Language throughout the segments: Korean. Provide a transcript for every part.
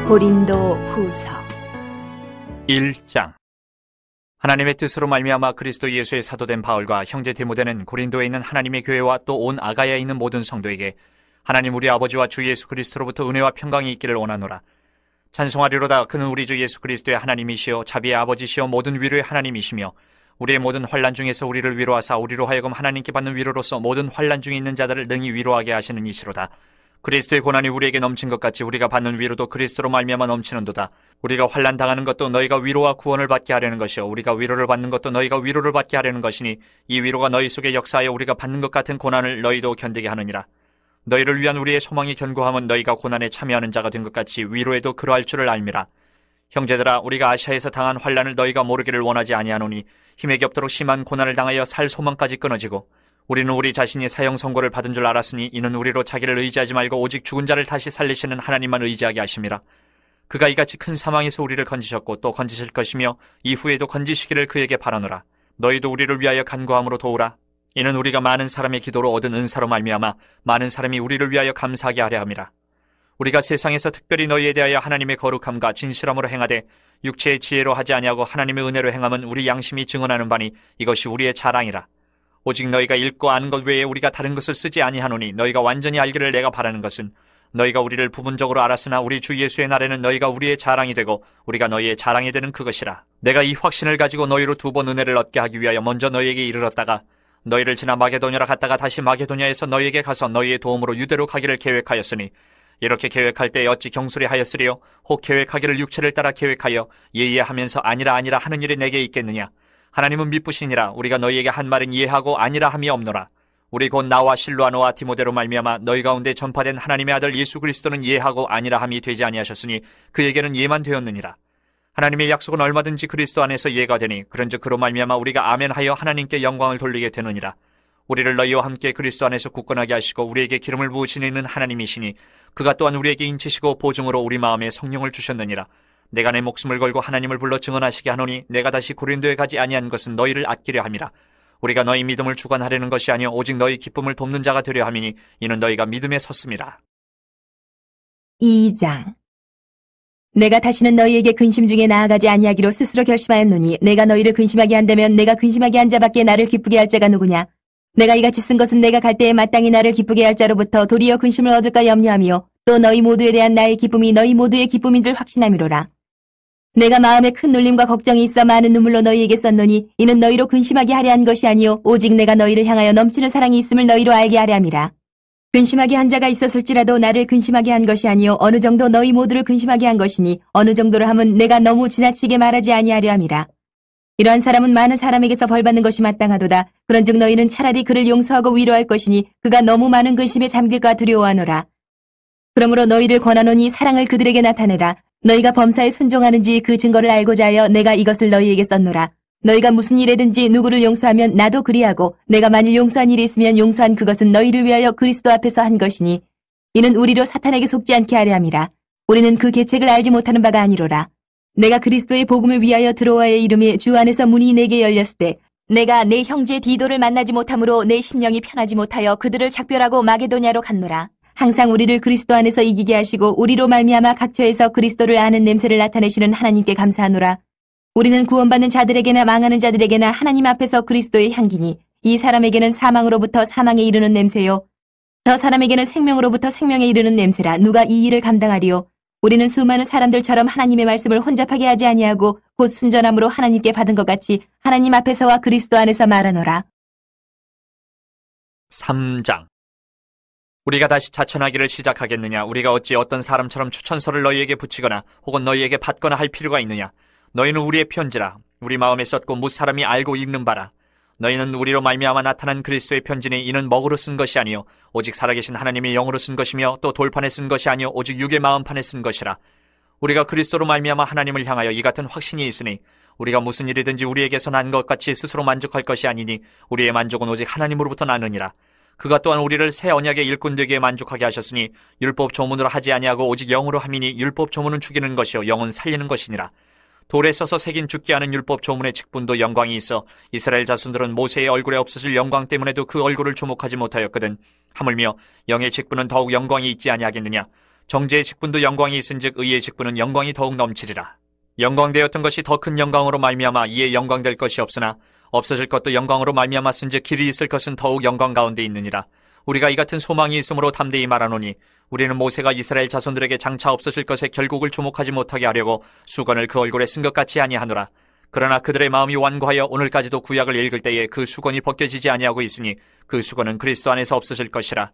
고린도 후서 1장. 하나님의 뜻으로 말미암아 그리스도 예수의 사도된 바울과 형제 디모데는 고린도에 있는 하나님의 교회와 또 온 아가야에 있는 모든 성도에게 하나님 우리 아버지와 주 예수 그리스도로부터 은혜와 평강이 있기를 원하노라. 찬송하리로다. 그는 우리 주 예수 그리스도의 하나님이시요 자비의 아버지시요 모든 위로의 하나님이시며 우리의 모든 환난 중에서 우리를 위로하사 우리로 하여금 하나님께 받는 위로로서 모든 환난 중에 있는 자들을 능히 위로하게 하시는 이시로다. 그리스도의 고난이 우리에게 넘친 것 같이 우리가 받는 위로도 그리스도로 말미암아 넘치는도다. 우리가 환난 당하는 것도 너희가 위로와 구원을 받게 하려는 것이요 우리가 위로를 받는 것도 너희가 위로를 받게 하려는 것이니 이 위로가 너희 속에 역사하여 우리가 받는 것 같은 고난을 너희도 견디게 하느니라. 너희를 위한 우리의 소망이 견고함은 너희가 고난에 참여하는 자가 된 것 같이 위로에도 그러할 줄을 알미라. 형제들아, 우리가 아시아에서 당한 환난을 너희가 모르기를 원하지 아니하노니 힘에 겹도록 심한 고난을 당하여 살 소망까지 끊어지고 우리는 우리 자신이 사형 선고를 받은 줄 알았으니 이는 우리로 자기를 의지하지 말고 오직 죽은 자를 다시 살리시는 하나님만 의지하게 하심이라. 그가 이같이 큰 사망에서 우리를 건지셨고 또 건지실 것이며 이후에도 건지시기를 그에게 바라노라. 너희도 우리를 위하여 간구함으로 도우라. 이는 우리가 많은 사람의 기도로 얻은 은사로 말미암아 많은 사람이 우리를 위하여 감사하게 하려 함이라. 우리가 세상에서 특별히 너희에 대하여 하나님의 거룩함과 진실함으로 행하되 육체의 지혜로 하지 아니하고 하나님의 은혜로 행함은 우리 양심이 증언하는 바니 이것이 우리의 자랑이라. 오직 너희가 읽고 아는 것 외에 우리가 다른 것을 쓰지 아니하노니 너희가 완전히 알기를 내가 바라는 것은 너희가 우리를 부분적으로 알았으나 우리 주 예수의 날에는 너희가 우리의 자랑이 되고 우리가 너희의 자랑이 되는 그것이라. 내가 이 확신을 가지고 너희로 2번 은혜를 얻게 하기 위하여 먼저 너희에게 이르렀다가 너희를 지나 마게도냐로 갔다가 다시 마게도냐에서 너희에게 가서 너희의 도움으로 유대로 가기를 계획하였으니 이렇게 계획할 때 어찌 경솔히 하였으리요? 혹 계획하기를 육체를 따라 계획하여 예하면서 아니라 하는 일이 내게 있겠느냐? 하나님은 미쁘시니라. 우리가 너희에게 한 말은 이해하고 아니라 함이 없노라. 우리 곧 나와 실로아노와 디모데로 말미암아 너희 가운데 전파된 하나님의 아들 예수 그리스도는 이해하고 아니라 함이 되지 아니하셨으니 그에게는 예만 되었느니라. 하나님의 약속은 얼마든지 그리스도 안에서 예가 되니 그런즉 그로 말미암아 우리가 아멘하여 하나님께 영광을 돌리게 되느니라. 우리를 너희와 함께 그리스도 안에서 굳건하게 하시고 우리에게 기름을 부으시는 하나님이시니 그가 또한 우리에게 인치시고 보증으로 우리 마음에 성령을 주셨느니라. 내가 내 목숨을 걸고 하나님을 불러 증언하시게 하노니 내가 다시 고린도에 가지 아니한 것은 너희를 아끼려 함이라. 우리가 너희 믿음을 주관하려는 것이 아니요 오직 너희 기쁨을 돕는 자가 되려 함이니 이는 너희가 믿음에 섰음이라. 2장. 내가 다시는 너희에게 근심 중에 나아가지 아니하기로 스스로 결심하였노니 내가 너희를 근심하게 한다면 내가 근심하게 한 자밖에 나를 기쁘게 할 자가 누구냐? 내가 이같이 쓴 것은 내가 갈 때에 마땅히 나를 기쁘게 할 자로부터 도리어 근심을 얻을까 염려하며 또 너희 모두에 대한 나의 기쁨이 너희 모두의 기쁨인 줄 확신함이로라. 내가 마음에 큰 눌림과 걱정이 있어 많은 눈물로 너희에게 썼노니 이는 너희로 근심하게 하려 한 것이 아니요 오직 내가 너희를 향하여 넘치는 사랑이 있음을 너희로 알게 하려 함이라. 근심하게 한 자가 있었을지라도 나를 근심하게 한 것이 아니요 어느 정도 너희 모두를 근심하게 한 것이니 어느 정도로 함은 내가 너무 지나치게 말하지 아니하려 함이라. 이러한 사람은 많은 사람에게서 벌받는 것이 마땅하도다. 그런즉 너희는 차라리 그를 용서하고 위로할 것이니 그가 너무 많은 근심에 잠길까 두려워하노라. 그러므로 너희를 권하노니 사랑을 그들에게 나타내라. 너희가 범사에 순종하는지 그 증거를 알고자 하여 내가 이것을 너희에게 썼노라. 너희가 무슨 일에든지 누구를 용서하면 나도 그리하고 내가 만일 용서한 일이 있으면 용서한 그것은 너희를 위하여 그리스도 앞에서 한 것이니 이는 우리로 사탄에게 속지 않게 하려 함이라. 우리는 그 계책을 알지 못하는 바가 아니로라. 내가 그리스도의 복음을 위하여 드로아의 이름에 주 안에서 문이 내게 열렸을 때 내가 내 형제 디도를 만나지 못함으로 내 심령이 편하지 못하여 그들을 작별하고 마게도냐로 갔노라. 항상 우리를 그리스도 안에서 이기게 하시고 우리로 말미암아 각처에서 그리스도를 아는 냄새를 나타내시는 하나님께 감사하노라. 우리는 구원받는 자들에게나 망하는 자들에게나 하나님 앞에서 그리스도의 향기니 이 사람에게는 사망으로부터 사망에 이르는 냄새요 저 사람에게는 생명으로부터 생명에 이르는 냄새라. 누가 이 일을 감당하리요? 우리는 수많은 사람들처럼 하나님의 말씀을 혼잡하게 하지 아니하고 곧 순전함으로 하나님께 받은 것 같이 하나님 앞에서와 그리스도 안에서 말하노라. 3장. 우리가 다시 자천하기를 시작하겠느냐? 우리가 어찌 어떤 사람처럼 추천서를 너희에게 붙이거나 혹은 너희에게 받거나 할 필요가 있느냐? 너희는 우리의 편지라. 우리 마음에 썼고 무 사람이 알고 읽는 바라. 너희는 우리로 말미암아 나타난 그리스도의 편지니 이는 먹으로 쓴 것이 아니요 오직 살아계신 하나님의 영으로 쓴 것이며 또 돌판에 쓴 것이 아니요 오직 육의 마음판에 쓴 것이라. 우리가 그리스도로 말미암아 하나님을 향하여 이 같은 확신이 있으니 우리가 무슨 일이든지 우리에게서 난 것 같이 스스로 만족할 것이 아니니 우리의 만족은 오직 하나님으로부터 나느니라. 그가 또한 우리를 새 언약의 일꾼 되기에 만족하게 하셨으니 율법 조문으로 하지 아니하고 오직 영으로 함이니 율법 조문은 죽이는 것이요 영은 살리는 것이니라. 돌에 써서 새긴 죽게 하는 율법 조문의 직분도 영광이 있어 이스라엘 자손들은 모세의 얼굴에 없어질 영광 때문에도 그 얼굴을 주목하지 못하였거든. 하물며 영의 직분은 더욱 영광이 있지 아니하겠느냐? 정죄의 직분도 영광이 있은즉 의의 직분은 영광이 더욱 넘치리라. 영광되었던 것이 더 큰 영광으로 말미암아 이에 영광될 것이 없으나 없어질 것도 영광으로 말미암았은즉 길이 있을 것은 더욱 영광 가운데 있느니라. 우리가 이 같은 소망이 있으므로 담대히 말하노니 우리는 모세가 이스라엘 자손들에게 장차 없어질 것에 결국을 주목하지 못하게 하려고 수건을 그 얼굴에 쓴 것 같이 아니하노라. 그러나 그들의 마음이 완고하여 오늘까지도 구약을 읽을 때에 그 수건이 벗겨지지 아니하고 있으니 그 수건은 그리스도 안에서 없어질 것이라.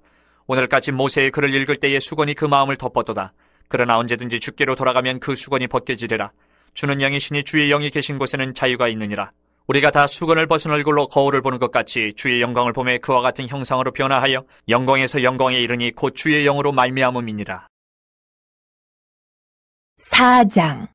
오늘까지 모세의 글을 읽을 때에 수건이 그 마음을 덮었도다. 그러나 언제든지 주께로 돌아가면 그 수건이 벗겨지리라. 주는 영이시니 주의 영이 계신 곳에는 자유가 있느니라. 우리가 다 수건을 벗은 얼굴로 거울을 보는 것 같이 주의 영광을 보매 그와 같은 형상으로 변화하여 영광에서 영광에 이르니 곧 주의 영으로 말미암음이니라. 4장.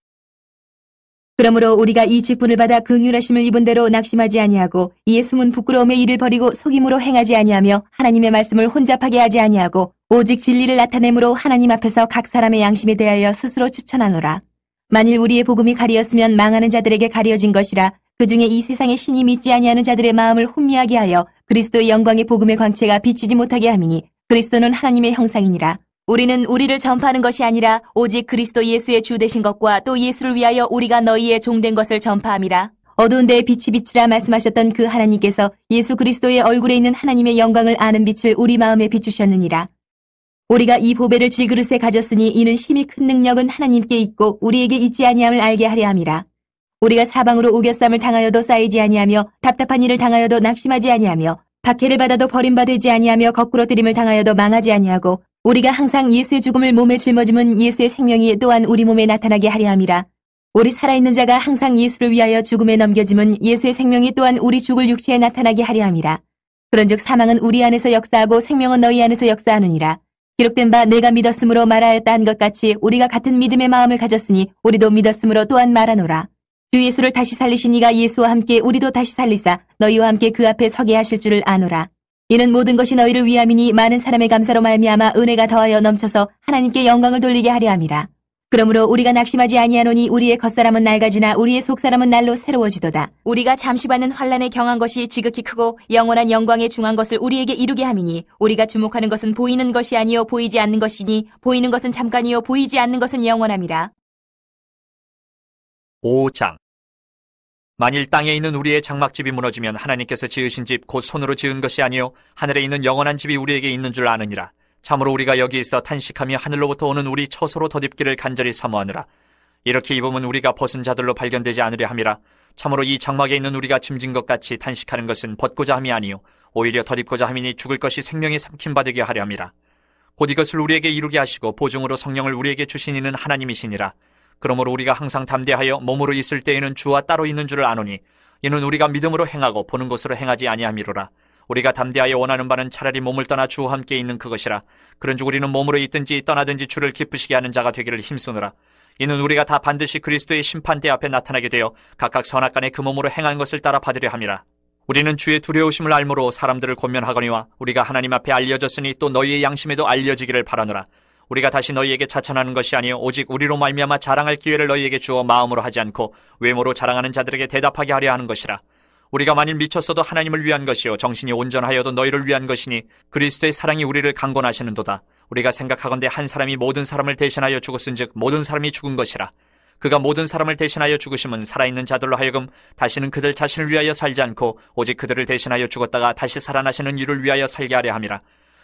그러므로 우리가 이 직분을 받아 긍휼하심을 입은 대로 낙심하지 아니하고 이에 숨은 부끄러움의 일을 버리고 속임으로 행하지 아니하며 하나님의 말씀을 혼잡하게 하지 아니하고 오직 진리를 나타내므로 하나님 앞에서 각 사람의 양심에 대하여 스스로 추천하노라. 만일 우리의 복음이 가리었으면 망하는 자들에게 가려진 것이라. 그 중에 이 세상의 신이 믿지 아니하는 자들의 마음을 혼미하게 하여 그리스도의 영광의 복음의 광채가 비치지 못하게 함이니 그리스도는 하나님의 형상이니라. 우리는 우리를 전파하는 것이 아니라 오직 그리스도 예수의 주 되신 것과 또 예수를 위하여 우리가 너희의 종된 것을 전파함이라. 어두운 데에 빛이 비치라 말씀하셨던 그 하나님께서 예수 그리스도의 얼굴에 있는 하나님의 영광을 아는 빛을 우리 마음에 비추셨느니라. 우리가 이 보배를 질그릇에 가졌으니 이는 심히 큰 능력은 하나님께 있고 우리에게 있지 아니함을 알게 하려 함이라. 우리가 사방으로 우겨쌈을 당하여도 쌓이지 아니하며 답답한 일을 당하여도 낙심하지 아니하며 박해를 받아도 버림받지 아니하며 거꾸로 들임을 당하여도 망하지 아니하고 우리가 항상 예수의 죽음을 몸에 짊어짐은 예수의 생명이 또한 우리 몸에 나타나게 하려 함이라. 우리 살아있는 자가 항상 예수를 위하여 죽음에 넘겨짐은 예수의 생명이 또한 우리 죽을 육체에 나타나게 하려 함이라. 그런즉 사망은 우리 안에서 역사하고 생명은 너희 안에서 역사하느니라. 기록된 바 내가 믿었으므로 말하였다 한 것 같이 우리가 같은 믿음의 마음을 가졌으니 우리도 믿었으므로 또한 말하노라. 주 예수를 다시 살리신 이가 예수와 함께 우리도 다시 살리사 너희와 함께 그 앞에 서게 하실 줄을 아노라. 이는 모든 것이 너희를 위함이니 많은 사람의 감사로 말미암아 은혜가 더하여 넘쳐서 하나님께 영광을 돌리게 하려 함이라. 그러므로 우리가 낙심하지 아니하노니 우리의 겉사람은 낡아지나 우리의 속사람은 날로 새로워지도다. 우리가 잠시 받는 환난에 경한 것이 지극히 크고 영원한 영광에 중한 것을 우리에게 이루게 함이니 우리가 주목하는 것은 보이는 것이 아니요 보이지 않는 것이니 보이는 것은 잠깐이요 보이지 않는 것은 영원함이라. 5장. 만일 땅에 있는 우리의 장막집이 무너지면 하나님께서 지으신 집 곧 손으로 지은 것이 아니요 하늘에 있는 영원한 집이 우리에게 있는 줄 아느니라. 참으로 우리가 여기 있어 탄식하며 하늘로부터 오는 우리 처소로 덧입기를 간절히 사모하느라. 이렇게 입으면 우리가 벗은 자들로 발견되지 않으려 함이라. 참으로 이 장막에 있는 우리가 짐진 것 같이 탄식하는 것은 벗고자 함이 아니요 오히려 덧입고자 함이니 죽을 것이 생명이 삼킴 받게 하려 함이라. 곧 이것을 우리에게 이루게 하시고 보증으로 성령을 우리에게 주신 이는 하나님이시니라. 그러므로 우리가 항상 담대하여 몸으로 있을 때에는 주와 따로 있는 줄을 아노니 이는 우리가 믿음으로 행하고 보는 것으로 행하지 아니함이로라. 우리가 담대하여 원하는 바는 차라리 몸을 떠나 주와 함께 있는 그것이라. 그런즉 우리는 몸으로 있든지 떠나든지 주를 기쁘시게 하는 자가 되기를 힘쓰노라. 이는 우리가 다 반드시 그리스도의 심판대 앞에 나타나게 되어 각각 선악간에 그 몸으로 행한 것을 따라 받으려 함이라. 우리는 주의 두려우심을 알므로 사람들을 권면하거니와 우리가 하나님 앞에 알려졌으니 또 너희의 양심에도 알려지기를 바라노라. 우리가 다시 너희에게 자천하는 것이 아니요 오직 우리로 말미암아 자랑할 기회를 너희에게 주어 마음으로 하지 않고 외모로 자랑하는 자들에게 대답하게 하려 하는 것이라. 우리가 만일 미쳤어도 하나님을 위한 것이요 정신이 온전하여도 너희를 위한 것이니 그리스도의 사랑이 우리를 강권하시는도다. 우리가 생각하건대 한 사람이 모든 사람을 대신하여 죽었은즉 모든 사람이 죽은 것이라. 그가 모든 사람을 대신하여 죽으심은 살아있는 자들로 하여금 다시는 그들 자신을 위하여 살지 않고 오직 그들을 대신하여 죽었다가 다시 살아나시는 이를 위하여 살게 하려 함이라.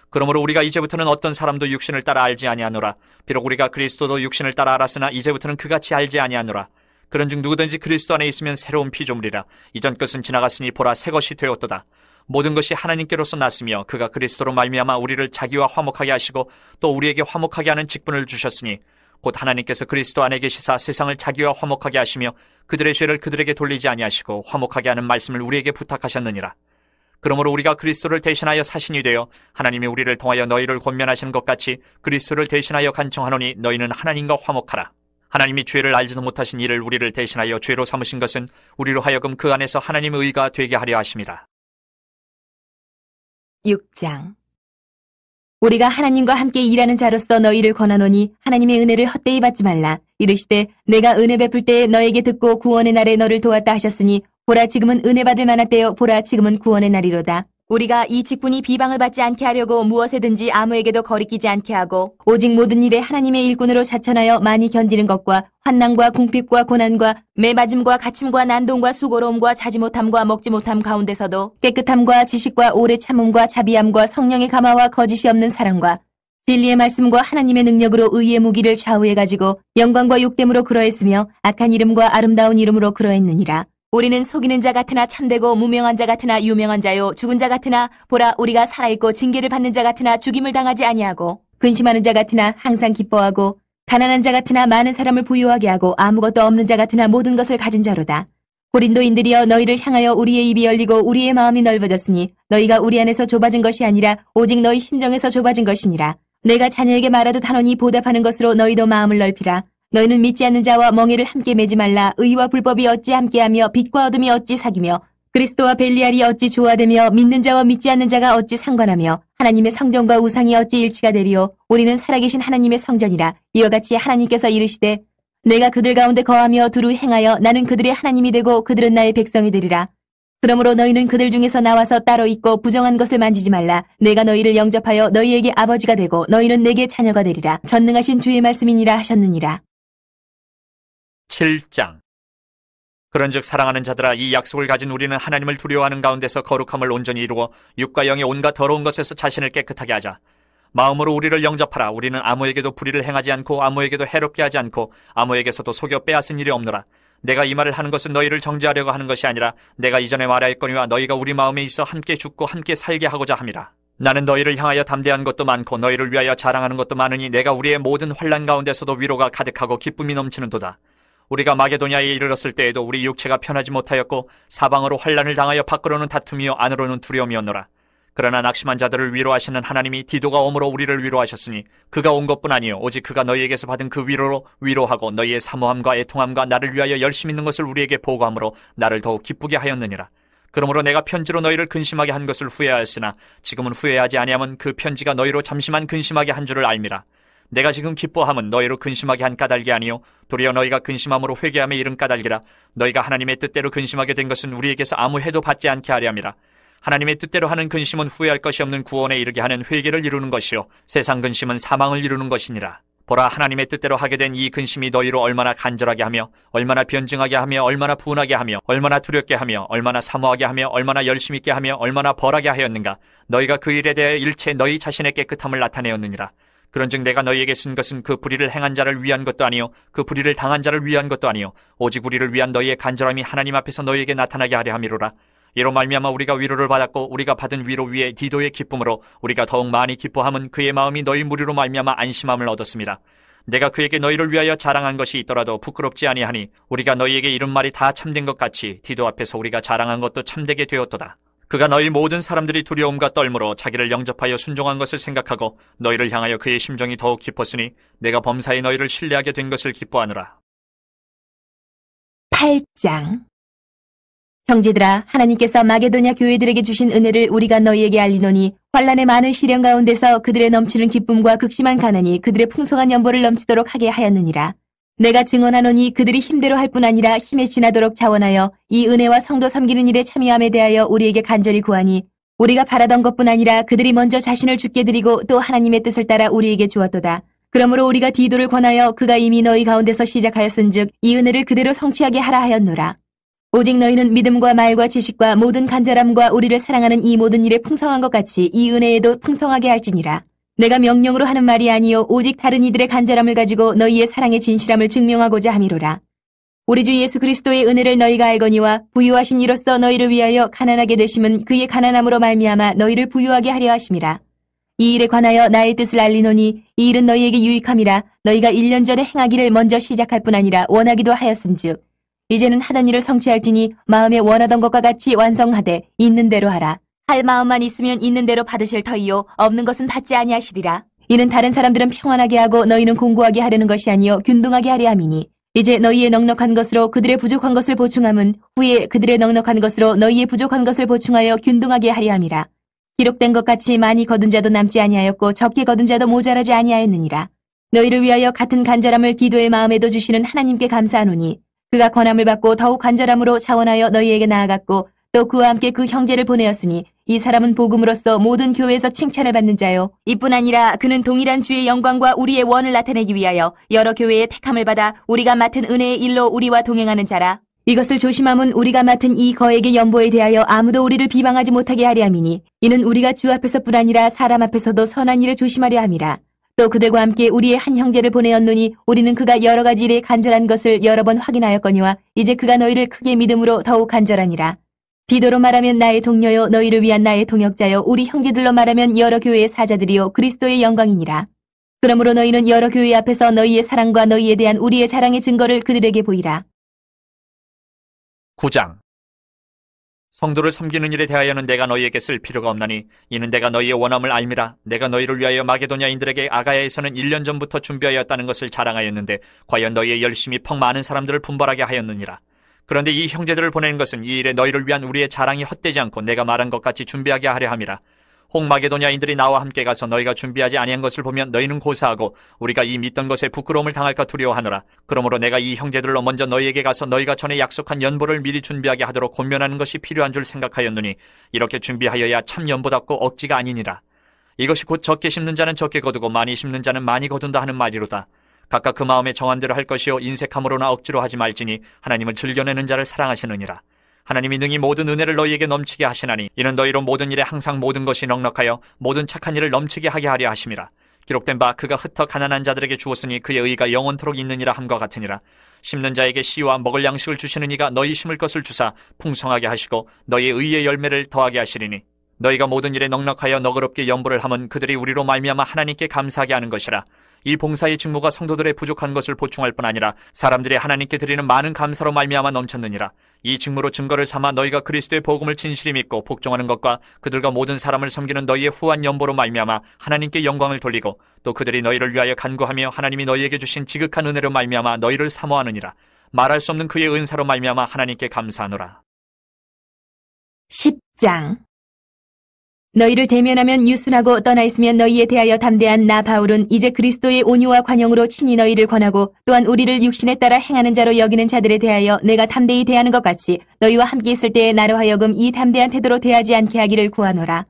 그러므로 우리가 이제부터는 어떤 사람도 육신을 따라 알지 아니하노라. 비록 우리가 그리스도도 육신을 따라 알았으나 이제부터는 그같이 알지 아니하노라. 그런즉 누구든지 그리스도 안에 있으면 새로운 피조물이라. 이전 것은 지나갔으니 보라 새 것이 되었도다. 모든 것이 하나님께로서 났으며 그가 그리스도로 말미암아 우리를 자기와 화목하게 하시고 또 우리에게 화목하게 하는 직분을 주셨으니 곧 하나님께서 그리스도 안에 계시사 세상을 자기와 화목하게 하시며 그들의 죄를 그들에게 돌리지 아니하시고 화목하게 하는 말씀을 우리에게 부탁하셨느니라. 그러므로 우리가 그리스도를 대신하여 사신이 되어 하나님이 우리를 통하여 너희를 권면하시는 것 같이 그리스도를 대신하여 간청하노니 너희는 하나님과 화목하라. 하나님이 죄를 알지도 못하신 이를 우리를 대신하여 죄로 삼으신 것은 우리로 하여금 그 안에서 하나님의 의가 되게 하려 하심이라. 6장. 우리가 하나님과 함께 일하는 자로서 너희를 권하노니 하나님의 은혜를 헛되이 받지 말라. 이르시되 내가 은혜 베풀 때에 너에게 듣고 구원의 날에 너를 도왔다 하셨으니 보라 지금은 은혜 받을 만한 때요 보라 지금은 구원의 날이로다. 우리가 이 직분이 비방을 받지 않게 하려고 무엇에든지 아무에게도 거리끼지 않게 하고 오직 모든 일에 하나님의 일꾼으로 자천하여 많이 견디는 것과 환난과 궁핍과 고난과 매맞음과 갇힘과 난동과 수고로움과 자지 못함과 먹지 못함 가운데서도 깨끗함과 지식과 오래 참음과 자비함과 성령의 감화와 거짓이 없는 사랑과 진리의 말씀과 하나님의 능력으로 의의 무기를 좌우해 가지고 영광과 욕됨으로 그러했으며 악한 이름과 아름다운 이름으로 그러했느니라. 우리는 속이는 자 같으나 참되고 무명한 자 같으나 유명한 자요 죽은 자 같으나 보라 우리가 살아있고 징계를 받는 자 같으나 죽임을 당하지 아니하고 근심하는 자 같으나 항상 기뻐하고 가난한 자 같으나 많은 사람을 부유하게 하고 아무것도 없는 자 같으나 모든 것을 가진 자로다. 고린도인들이여 너희를 향하여 우리의 입이 열리고 우리의 마음이 넓어졌으니 너희가 우리 안에서 좁아진 것이 아니라 오직 너희 심정에서 좁아진 것이니라. 내가 자녀에게 말하듯 하노니 보답하는 것으로 너희도 마음을 넓히라. 너희는 믿지 않는 자와 멍에를 함께 매지 말라. 의와 불법이 어찌 함께하며 빛과 어둠이 어찌 사귀며 그리스도와 벨리알이 어찌 조화되며 믿는 자와 믿지 않는 자가 어찌 상관하며 하나님의 성전과 우상이 어찌 일치가 되리요. 우리는 살아계신 하나님의 성전이라. 이와 같이 하나님께서 이르시되 내가 그들 가운데 거하며 두루 행하여 나는 그들의 하나님이 되고 그들은 나의 백성이 되리라. 그러므로 너희는 그들 중에서 나와서 따로 있고 부정한 것을 만지지 말라. 내가 너희를 영접하여 너희에게 아버지가 되고 너희는 내게 자녀가 되리라. 전능하신 주의 말씀이니라 하셨느니라. 7장. 그런즉 사랑하는 자들아 이 약속을 가진 우리는 하나님을 두려워하는 가운데서 거룩함을 온전히 이루고 육과 영의 온갖 더러운 것에서 자신을 깨끗하게 하자. 마음으로 우리를 영접하라. 우리는 아무에게도 불의를 행하지 않고 아무에게도 해롭게 하지 않고 아무에게서도 속여 빼앗은 일이 없노라. 내가 이 말을 하는 것은 너희를 정죄하려고 하는 것이 아니라 내가 이전에 말하였거니와 너희가 우리 마음에 있어 함께 죽고 함께 살게 하고자 함이라. 나는 너희를 향하여 담대한 것도 많고 너희를 위하여 자랑하는 것도 많으니 내가 우리의 모든 환난 가운데서도 위로가 가득하고 기쁨이 넘치는도다. 우리가 마게도냐에 이르렀을 때에도 우리 육체가 편하지 못하였고 사방으로 환난을 당하여 밖으로는 다툼이요 안으로는 두려움이었노라. 그러나 낙심한 자들을 위로하시는 하나님이 디도가 오므로 우리를 위로하셨으니 그가 온 것뿐 아니요 오직 그가 너희에게서 받은 그 위로로 위로하고 너희의 사모함과 애통함과 나를 위하여 열심 있는 것을 우리에게 보고함으로 나를 더욱 기쁘게 하였느니라. 그러므로 내가 편지로 너희를 근심하게 한 것을 후회하였으나 지금은 후회하지 아니함은 그 편지가 너희로 잠시만 근심하게 한 줄을 알미라. 내가 지금 기뻐함은 너희로 근심하게 한 까닭이 아니요 도리어 너희가 근심함으로 회개함에 이른 까닭이라. 너희가 하나님의 뜻대로 근심하게 된 것은 우리에게서 아무 해도 받지 않게 하려 함이라. 하나님의 뜻대로 하는 근심은 후회할 것이 없는 구원에 이르게 하는 회개를 이루는 것이요 세상 근심은 사망을 이루는 것이니라. 보라 하나님의 뜻대로 하게 된 이 근심이 너희로 얼마나 간절하게 하며 얼마나 변증하게 하며 얼마나 분하게 하며 얼마나 두렵게 하며 얼마나 사모하게 하며 얼마나 열심 있게 하며 얼마나 벌하게 하였는가. 너희가 그 일에 대해 일체 너희 자신의 깨끗함을 나타내었느니라. 그런즉 내가 너희에게 쓴 것은 그 불의를 행한 자를 위한 것도 아니요 그 불의를 당한 자를 위한 것도 아니요 오직 우리를 위한 너희의 간절함이 하나님 앞에서 너희에게 나타나게 하려 함이로라. 이로 말미암아 우리가 위로를 받았고 우리가 받은 위로 위에 디도의 기쁨으로 우리가 더욱 많이 기뻐함은 그의 마음이 너희 무리로 말미암아 안심함을 얻었습니다. 내가 그에게 너희를 위하여 자랑한 것이 있더라도 부끄럽지 아니하니 우리가 너희에게 이른 말이 다 참된 것 같이 디도 앞에서 우리가 자랑한 것도 참되게 되었도다. 그가 너희 모든 사람들이 두려움과 떨므로 자기를 영접하여 순종한 것을 생각하고 너희를 향하여 그의 심정이 더욱 깊었으니 내가 범사에 너희를 신뢰하게 된 것을 기뻐하노라. 8장. 형제들아 하나님께서 마게도냐 교회들에게 주신 은혜를 우리가 너희에게 알리노니 환난의 많은 시련 가운데서 그들의 넘치는 기쁨과 극심한 가난이 그들의 풍성한 연보를 넘치도록 하게 하였느니라. 내가 증언하노니 그들이 힘대로 할 뿐 아니라 힘에 지나도록 자원하여 이 은혜와 성도 섬기는 일에 참여함에 대하여 우리에게 간절히 구하니 우리가 바라던 것뿐 아니라 그들이 먼저 자신을 주께 드리고 또 하나님의 뜻을 따라 우리에게 주었도다. 그러므로 우리가 디도를 권하여 그가 이미 너희 가운데서 시작하였은즉 이 은혜를 그대로 성취하게 하라 하였노라. 오직 너희는 믿음과 말과 지식과 모든 간절함과 우리를 사랑하는 이 모든 일에 풍성한 것 같이 이 은혜에도 풍성하게 할지니라. 내가 명령으로 하는 말이 아니요 오직 다른 이들의 간절함을 가지고 너희의 사랑의 진실함을 증명하고자 함이로라. 우리 주 예수 그리스도의 은혜를 너희가 알거니와 부유하신 이로써 너희를 위하여 가난하게 되심은 그의 가난함으로 말미암아 너희를 부유하게 하려 하심이라. 이 일에 관하여 나의 뜻을 알리노니 이 일은 너희에게 유익함이라. 너희가 1년 전에 행하기를 먼저 시작할 뿐 아니라 원하기도 하였은즉 이제는 하던 일을 성취할지니 마음에 원하던 것과 같이 완성하되 있는 대로 하라. 할 마음만 있으면 있는 대로 받으실 터이요 없는 것은 받지 아니하시리라. 이는 다른 사람들은 평안하게 하고 너희는 공고하게 하려는 것이 아니요 균등하게 하려 함이니 이제 너희의 넉넉한 것으로 그들의 부족한 것을 보충함은 후에 그들의 넉넉한 것으로 너희의 부족한 것을 보충하여 균등하게 하려 함이라. 기록된 것 같이 많이 거둔 자도 남지 아니하였고 적게 거둔 자도 모자라지 아니하였느니라. 너희를 위하여 같은 간절함을 디도의 마음에도 주시는 하나님께 감사하노니 그가 권함을 받고 더욱 간절함으로 자원하여 너희에게 나아갔고 또 그와 함께 그 형제를 보내었으니 이 사람은 복음으로써 모든 교회에서 칭찬을 받는 자요. 이뿐 아니라 그는 동일한 주의 영광과 우리의 원을 나타내기 위하여 여러 교회의 택함을 받아 우리가 맡은 은혜의 일로 우리와 동행하는 자라. 이것을 조심함은 우리가 맡은 이 거액의 연보에 대하여 아무도 우리를 비방하지 못하게 하려 함이니 이는 우리가 주 앞에서뿐 아니라 사람 앞에서도 선한 일을 조심하려 함이라. 또 그들과 함께 우리의 한 형제를 보내었노니 우리는 그가 여러 가지 일에 간절한 것을 여러 번 확인하였거니와 이제 그가 너희를 크게 믿음으로 더욱 간절하니라. 디도로 말하면 나의 동료요 너희를 위한 나의 동역자요 우리 형제들로 말하면 여러 교회의 사자들이요 그리스도의 영광이니라. 그러므로 너희는 여러 교회 앞에서 너희의 사랑과 너희에 대한 우리의 자랑의 증거를 그들에게 보이라. 9장. 성도를 섬기는 일에 대하여는 내가 너희에게 쓸 필요가 없나니 이는 내가 너희의 원함을 알미라. 내가 너희를 위하여 마게도냐인들에게 아가야에서는 1년 전부터 준비하였다는 것을 자랑하였는데 과연 너희의 열심히 퍽 많은 사람들을 분벌하게 하였느니라. 그런데 이 형제들을 보내는 것은 이 일에 너희를 위한 우리의 자랑이 헛되지 않고 내가 말한 것 같이 준비하게 하려 함이라. 혹 마게도냐인들이 나와 함께 가서 너희가 준비하지 아니한 것을 보면 너희는 고사하고 우리가 이 믿던 것에 부끄러움을 당할까 두려워하노라. 그러므로 내가 이 형제들로 먼저 너희에게 가서 너희가 전에 약속한 연보를 미리 준비하게 하도록 권면하는 것이 필요한 줄 생각하였노니 이렇게 준비하여야 참 연보답고 억지가 아니니라. 이것이 곧 적게 심는 자는 적게 거두고 많이 심는 자는 많이 거둔다 하는 말이로다. 각각 그 마음에 정한 대로 할 것이요 인색함으로나 억지로 하지 말지니 하나님은 즐겨내는 자를 사랑하시느니라. 하나님이 능히 모든 은혜를 너희에게 넘치게 하시나니 이는 너희로 모든 일에 항상 모든 것이 넉넉하여 모든 착한 일을 넘치게 하게 하려 하심이라. 기록된 바 그가 흩어 가난한 자들에게 주었으니 그의 의가 영원토록 있느니라 함과 같으니라. 심는 자에게 씨와 먹을 양식을 주시는 이가 너희 심을 것을 주사 풍성하게 하시고 너희의 의의 열매를 더하게 하시리니 너희가 모든 일에 넉넉하여 너그럽게 연보를 하면 그들이 우리로 말미암아 하나님께 감사하게 하는 것이라. 이 봉사의 직무가 성도들의 부족한 것을 보충할 뿐 아니라 사람들이 하나님께 드리는 많은 감사로 말미암아 넘쳤느니라. 이 직무로 증거를 삼아 너희가 그리스도의 복음을 진실히 믿고 복종하는 것과 그들과 모든 사람을 섬기는 너희의 후한 연보로 말미암아 하나님께 영광을 돌리고 또 그들이 너희를 위하여 간구하며 하나님이 너희에게 주신 지극한 은혜로 말미암아 너희를 사모하느니라. 말할 수 없는 그의 은사로 말미암아 하나님께 감사하노라. 10장. 너희를 대면하면 유순하고 떠나 있으면 너희에 대하여 담대한 나 바울은 이제 그리스도의 온유와 관용으로 친히 너희를 권하고 또한 우리를 육신에 따라 행하는 자로 여기는 자들에 대하여 내가 담대히 대하는 것 같이 너희와 함께 있을 때에 나로 하여금 이 담대한 태도로 대하지 않게 하기를 구하노라.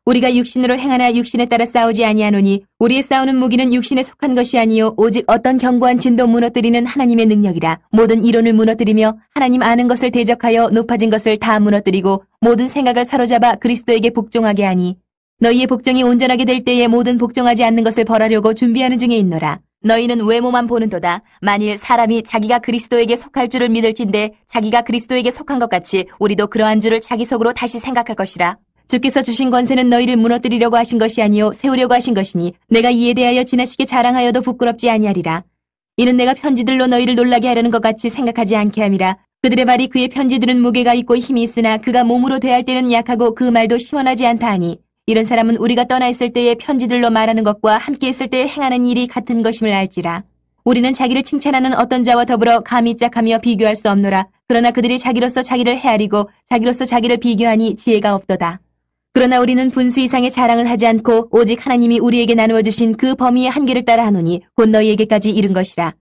우리가 육신으로 행하나 육신에 따라 싸우지 아니하노니 우리의 싸우는 무기는 육신에 속한 것이 아니요 오직 어떤 견고한 진도 무너뜨리는 하나님의 능력이라. 모든 이론을 무너뜨리며 하나님 아는 것을 대적하여 높아진 것을 다 무너뜨리고 모든 생각을 사로잡아 그리스도에게 복종하게 하니 너희의 복종이 온전하게 될 때에 모든 복종하지 않는 것을 벌하려고 준비하는 중에 있노라. 너희는 외모만 보는도다. 만일 사람이 자기가 그리스도에게 속할 줄을 믿을진데 자기가 그리스도에게 속한 것 같이 우리도 그러한 줄을 자기 속으로 다시 생각할 것이라. 주께서 주신 권세는 너희를 무너뜨리려고 하신 것이 아니요 세우려고 하신 것이니 내가 이에 대하여 지나치게 자랑하여도 부끄럽지 아니하리라. 이는 내가 편지들로 너희를 놀라게 하려는 것 같이 생각하지 않게 함이라. 그들의 말이 그의 편지들은 무게가 있고 힘이 있으나 그가 몸으로 대할 때는 약하고 그 말도 시원하지 않다 하니 이런 사람은 우리가 떠나 있을 때의 편지들로 말하는 것과 함께 있을 때에 행하는 일이 같은 것임을 알지라. 우리는 자기를 칭찬하는 어떤 자와 더불어 감히 짝하며 비교할 수 없노라. 그러나 그들이 자기로서 자기를 헤아리고 자기로서 자기를 비교하니 지혜가 없도다. 그러나 우리는 분수 이상의 자랑을 하지 않고 오직 하나님이 우리에게 나누어 주신 그 범위의 한계를 따라 하노니 곧 너희에게까지 이른 것이라.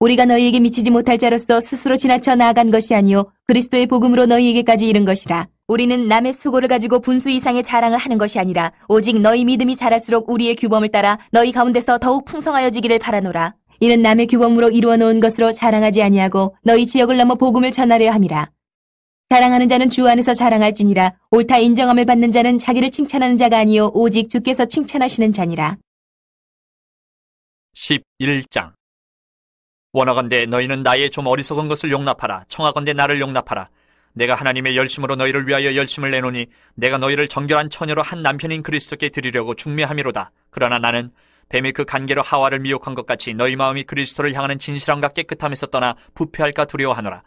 우리가 너희에게 미치지 못할 자로서 스스로 지나쳐 나아간 것이 아니요 그리스도의 복음으로 너희에게까지 이른 것이라. 우리는 남의 수고를 가지고 분수 이상의 자랑을 하는 것이 아니라 오직 너희 믿음이 자랄수록 우리의 규범을 따라 너희 가운데서 더욱 풍성하여지기를 바라노라. 이는 남의 규범으로 이루어 놓은 것으로 자랑하지 아니하고 너희 지역을 넘어 복음을 전하려 함이라. 자랑하는 자는 주 안에서 자랑할지니라. 옳다 인정함을 받는 자는 자기를 칭찬하는 자가 아니요 오직 주께서 칭찬하시는 자니라. 11장. 원하건대 너희는 나의 좀 어리석은 것을 용납하라. 청하건대 나를 용납하라. 내가 하나님의 열심으로 너희를 위하여 열심을 내노니 내가 너희를 정결한 처녀로 한 남편인 그리스도께 드리려고 중매함이로다. 그러나 나는 뱀이 그 간계로 하와를 미혹한 것 같이 너희 마음이 그리스도를 향하는 진실함과 깨끗함에서 떠나 부패할까 두려워하노라.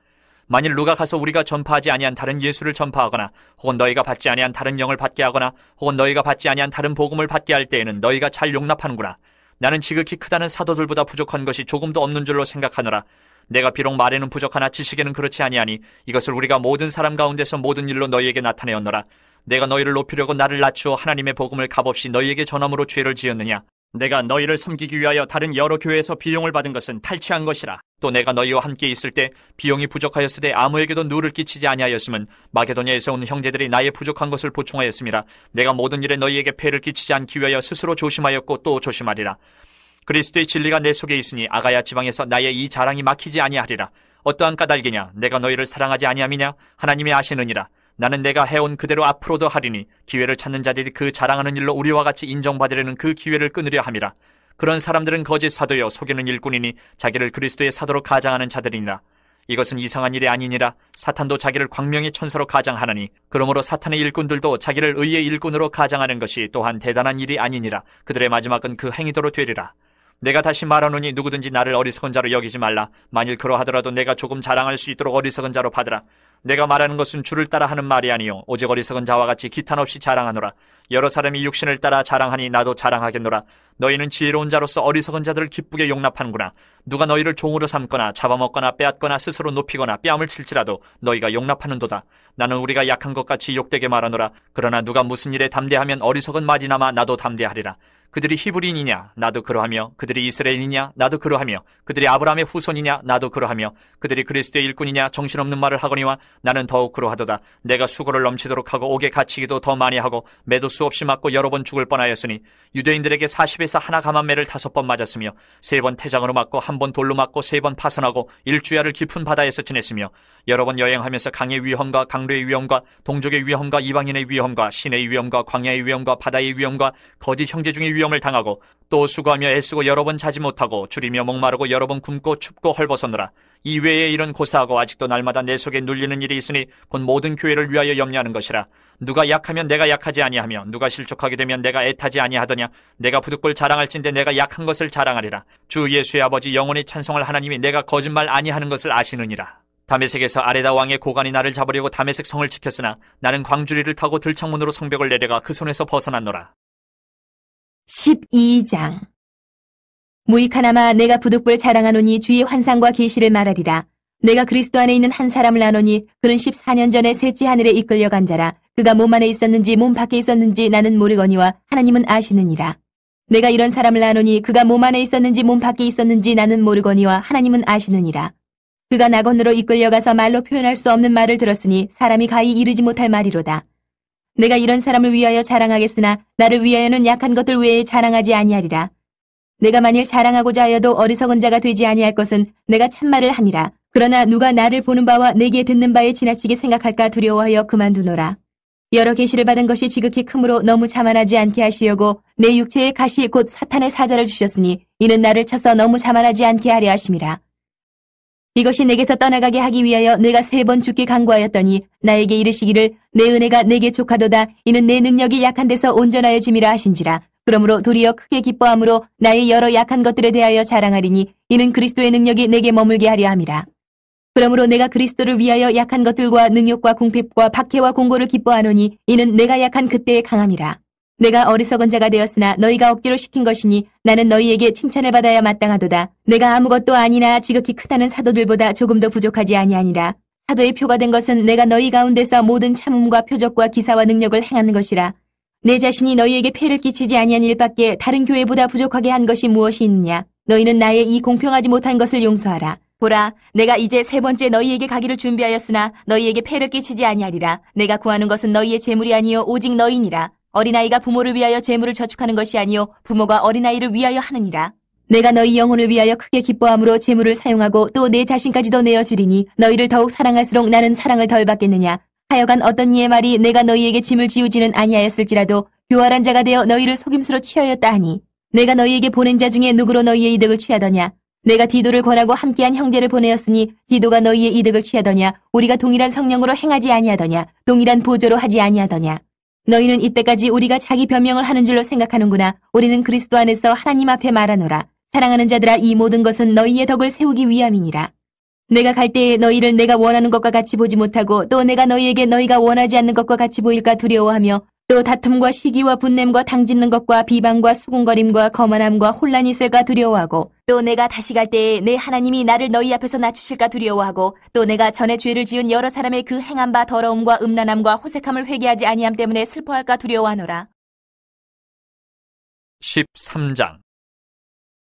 만일 누가 가서 우리가 전파하지 아니한 다른 예수를 전파하거나 혹은 너희가 받지 아니한 다른 영을 받게 하거나 혹은 너희가 받지 아니한 다른 복음을 받게 할 때에는 너희가 잘 용납하는구나. 나는 지극히 크다는 사도들보다 부족한 것이 조금도 없는 줄로 생각하노라. 내가 비록 말에는 부족하나 지식에는 그렇지 아니하니 이것을 우리가 모든 사람 가운데서 모든 일로 너희에게 나타내었노라. 내가 너희를 높이려고 나를 낮추어 하나님의 복음을 값없이 너희에게 전함으로 죄를 지었느냐. 내가 너희를 섬기기 위하여 다른 여러 교회에서 비용을 받은 것은 탈취한 것이라. 또 내가 너희와 함께 있을 때 비용이 부족하였으되 아무에게도 누를 끼치지 아니하였음은 마게도냐에서 온 형제들이 나의 부족한 것을 보충하였음이라. 내가 모든 일에 너희에게 폐를 끼치지 않기 위하여 스스로 조심하였고 또 조심하리라. 그리스도의 진리가 내 속에 있으니 아가야 지방에서 나의 이 자랑이 막히지 아니하리라. 어떠한 까닭이냐? 내가 너희를 사랑하지 아니함이냐? 하나님이 아시느니라. 나는 내가 해온 그대로 앞으로도 하리니 기회를 찾는 자들이 그 자랑하는 일로 우리와 같이 인정받으려는 그 기회를 끊으려 함이라. 그런 사람들은 거짓 사도여 속이는 일꾼이니 자기를 그리스도의 사도로 가장하는 자들이니라. 이것은 이상한 일이 아니니라. 사탄도 자기를 광명의 천사로 가장하나니 그러므로 사탄의 일꾼들도 자기를 의의 일꾼으로 가장하는 것이 또한 대단한 일이 아니니라. 그들의 마지막은 그 행위대로 되리라. 내가 다시 말하노니 누구든지 나를 어리석은 자로 여기지 말라. 만일 그러하더라도 내가 조금 자랑할 수 있도록 어리석은 자로 받으라. 내가 말하는 것은 주를 따라 하는 말이 아니요 오직 어리석은 자와 같이 기탄 없이 자랑하노라. 여러 사람이 육신을 따라 자랑하니 나도 자랑하겠노라. 너희는 지혜로운 자로서 어리석은 자들을 기쁘게 용납하는구나. 누가 너희를 종으로 삼거나 잡아먹거나 빼앗거나 스스로 높이거나 뺨을 칠지라도 너희가 용납하는도다. 나는 우리가 약한 것 같이 욕되게 말하노라. 그러나 누가 무슨 일에 담대하면 어리석은 말이나마 나도 담대하리라. 그들이 히브리인이냐? 나도 그러하며 그들이 이스라엘이냐? 나도 그러하며 그들이 아브라함의 후손이냐? 나도 그러하며 그들이 그리스도의 일꾼이냐? 정신없는 말을 하거니와 나는 더욱 그러하도다. 내가 수고를 넘치도록 하고 옥에 갇히기도 더 많이 하고 매도 수없이 맞고 여러 번 죽을 뻔하였으니 유대인들에게 40에서 하나 감한 매를 5번 맞았으며 3번 태장으로 맞고 1번 돌로 맞고 3번 파선하고 일주야를 깊은 바다에서 지냈으며 여러 번 여행하면서 강의 위험과 강로의 위험과 동족의 위험과 이방인의 위험과 신의 위험과 광야의 위험과 바다의 위험과 거짓 형제 중의 위험을 당하고 또 수고하며 애쓰고 여러 번 자지 못하고 줄이며 목마르고 여러 번 굶고 춥고 헐벗었노라. 이 외에 이런 고사하고 아직도 날마다 내 속에 눌리는 일이 있으니 곧 모든 교회를 위하여 염려하는 것이라. 누가 약하면 내가 약하지 아니하며 누가 실족하게 되면 내가 애타지 아니하더냐. 내가 부득불 자랑할진대 내가 약한 것을 자랑하리라. 주 예수의 아버지 영원히 찬송할 하나님이 내가 거짓말 아니하는 것을 아시느니라. 다메섹에서 아레다 왕의 고관이 나를 잡으려고 다메섹 성을 지켰으나 나는 광주리를 타고 들창문으로 성벽을 내려가 그 손에서 벗어났노라. 12장 무익하나마 내가 부득불 자랑하노니 주의 환상과 계시를 말하리라. 내가 그리스도 안에 있는 한 사람을 아노니 그는 14년 전에 셋째 하늘에 이끌려간 자라. 그가 몸 안에 있었는지 몸 밖에 있었는지 나는 모르거니와 하나님은 아시느니라. 내가 이런 사람을 아노니 그가 몸 안에 있었는지 몸 밖에 있었는지 나는 모르거니와 하나님은 아시느니라. 그가 낙원으로 이끌려가서 말로 표현할 수 없는 말을 들었으니 사람이 가히 이르지 못할 말이로다. 내가 이런 사람을 위하여 자랑하겠으나 나를 위하여는 약한 것들 외에 자랑하지 아니하리라. 내가 만일 자랑하고자 하여도 어리석은 자가 되지 아니할 것은 내가 참말을 함이라. 그러나 누가 나를 보는 바와 내게 듣는 바에 지나치게 생각할까 두려워하여 그만두노라. 여러 계시를 받은 것이 지극히 크므로 너무 자만하지 않게 하시려고 내 육체의 가시 곧 사탄의 사자를 주셨으니 이는 나를 쳐서 너무 자만하지 않게 하려 하심이라. 이것이 내게서 떠나가게 하기 위하여 내가 3번 죽게 간구하였더니 나에게 이르시기를 내 은혜가 내게 족하도다. 이는 내 능력이 약한 데서 온전하여짐이라 하신지라. 그러므로 도리어 크게 기뻐함으로 나의 여러 약한 것들에 대하여 자랑하리니 이는 그리스도의 능력이 내게 머물게 하려 함이라. 그러므로 내가 그리스도를 위하여 약한 것들과 능욕과 궁핍과 박해와 공고를 기뻐하노니 이는 내가 약한 그때의 강함이라. 내가 어리석은 자가 되었으나 너희가 억지로 시킨 것이니 나는 너희에게 칭찬을 받아야 마땅하도다. 내가 아무것도 아니나 지극히 크다는 사도들보다 조금도 부족하지 아니하니라. 사도의 표가 된 것은 내가 너희 가운데서 모든 참음과 표적과 기사와 능력을 행하는 것이라. 내 자신이 너희에게 폐를 끼치지 아니한 일밖에 다른 교회보다 부족하게 한 것이 무엇이 있느냐. 너희는 나의 이 공평하지 못한 것을 용서하라. 보라, 내가 이제 3번째 너희에게 가기를 준비하였으나 너희에게 폐를 끼치지 아니하리라. 내가 구하는 것은 너희의 재물이 아니요 오직 너희니라. 어린아이가 부모를 위하여 재물을 저축하는 것이 아니요 부모가 어린아이를 위하여 하느니라. 내가 너희 영혼을 위하여 크게 기뻐함으로 재물을 사용하고 또 내 자신까지도 내어주리니 너희를 더욱 사랑할수록 나는 사랑을 덜 받겠느냐. 하여간 어떤 이의 말이 내가 너희에게 짐을 지우지는 아니하였을지라도 교활한 자가 되어 너희를 속임수로 취하였다 하니 내가 너희에게 보낸 자 중에 누구로 너희의 이득을 취하더냐. 내가 디도를 권하고 함께한 형제를 보내었으니 디도가 너희의 이득을 취하더냐. 우리가 동일한 성령으로 행하지 아니하더냐. 동일한 보조로 하지 아니하더냐. 너희는 이때까지 우리가 자기 변명을 하는 줄로 생각하는구나. 우리는 그리스도 안에서 하나님 앞에 말하노라. 사랑하는 자들아, 이 모든 것은 너희의 덕을 세우기 위함이니라. 내가 갈 때에 너희를 내가 원하는 것과 같이 보지 못하고 또 내가 너희에게 너희가 원하지 않는 것과 같이 보일까 두려워하며 또 다툼과 시기와 분냄과 당짓는 것과 비방과 수군거림과 거만함과 혼란이 있을까 두려워하고 또 내가 다시 갈 때에 내 하나님이 나를 너희 앞에서 낮추실까 두려워하고 또 내가 전에 죄를 지은 여러 사람의 그 행한 바 더러움과 음란함과 호색함을 회개하지 아니함 때문에 슬퍼할까 두려워하노라. 13장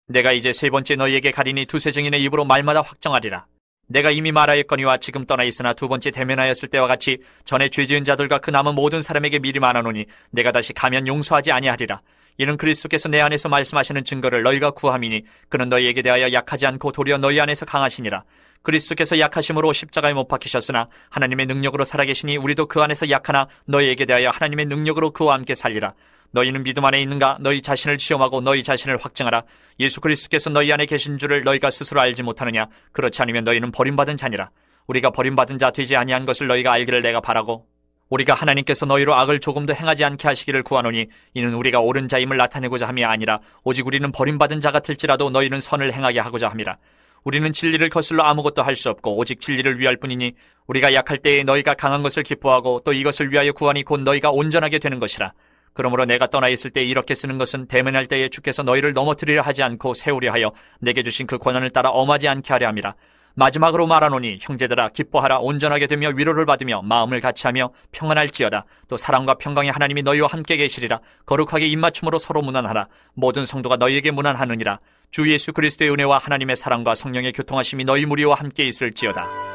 내가 이제 세 번째 너희에게 가리니 두세 증인의 입으로 말마다 확정하리라. 내가 이미 말하였거니와 지금 떠나 있으나 두 번째 대면하였을 때와 같이 전에 죄 지은 자들과 그 남은 모든 사람에게 미리 말하노니 내가 다시 가면 용서하지 아니하리라. 이는 그리스도께서 내 안에서 말씀하시는 증거를 너희가 구함이니 그는 너희에게 대하여 약하지 않고 도리어 너희 안에서 강하시니라. 그리스도께서 약하심으로 십자가에 못 박히셨으나 하나님의 능력으로 살아계시니 우리도 그 안에서 약하나 너희에게 대하여 하나님의 능력으로 그와 함께 살리라. 너희는 믿음 안에 있는가? 너희 자신을 시험하고 너희 자신을 확증하라. 예수 그리스도께서 너희 안에 계신 줄을 너희가 스스로 알지 못하느냐? 그렇지 않으면 너희는 버림받은 자니라. 우리가 버림받은 자 되지 아니한 것을 너희가 알기를 내가 바라고 우리가 하나님께서 너희로 악을 조금도 행하지 않게 하시기를 구하노니 이는 우리가 옳은 자임을 나타내고자 함이 아니라 오직 우리는 버림받은 자 같을지라도 너희는 선을 행하게 하고자 함이라. 우리는 진리를 거슬러 아무것도 할 수 없고 오직 진리를 위할 뿐이니 우리가 약할 때에 너희가 강한 것을 기뻐하고 또 이것을 위하여 구하니 곧 너희가 온전하게 되는 것이라. 그러므로 내가 떠나 있을 때 이렇게 쓰는 것은 대면할 때에 주께서 너희를 넘어뜨리려 하지 않고 세우려 하여 내게 주신 그 권한을 따라 엄하지 않게 하려 함이라. 마지막으로 말하노니 형제들아 기뻐하라. 온전하게 되며 위로를 받으며 마음을 같이하며 평안할지어다. 또 사랑과 평강의 하나님이 너희와 함께 계시리라. 거룩하게 입맞춤으로 서로 문안하라. 모든 성도가 너희에게 문안하느니라. 주 예수 그리스도의 은혜와 하나님의 사랑과 성령의 교통하심이 너희 무리와 함께 있을지어다.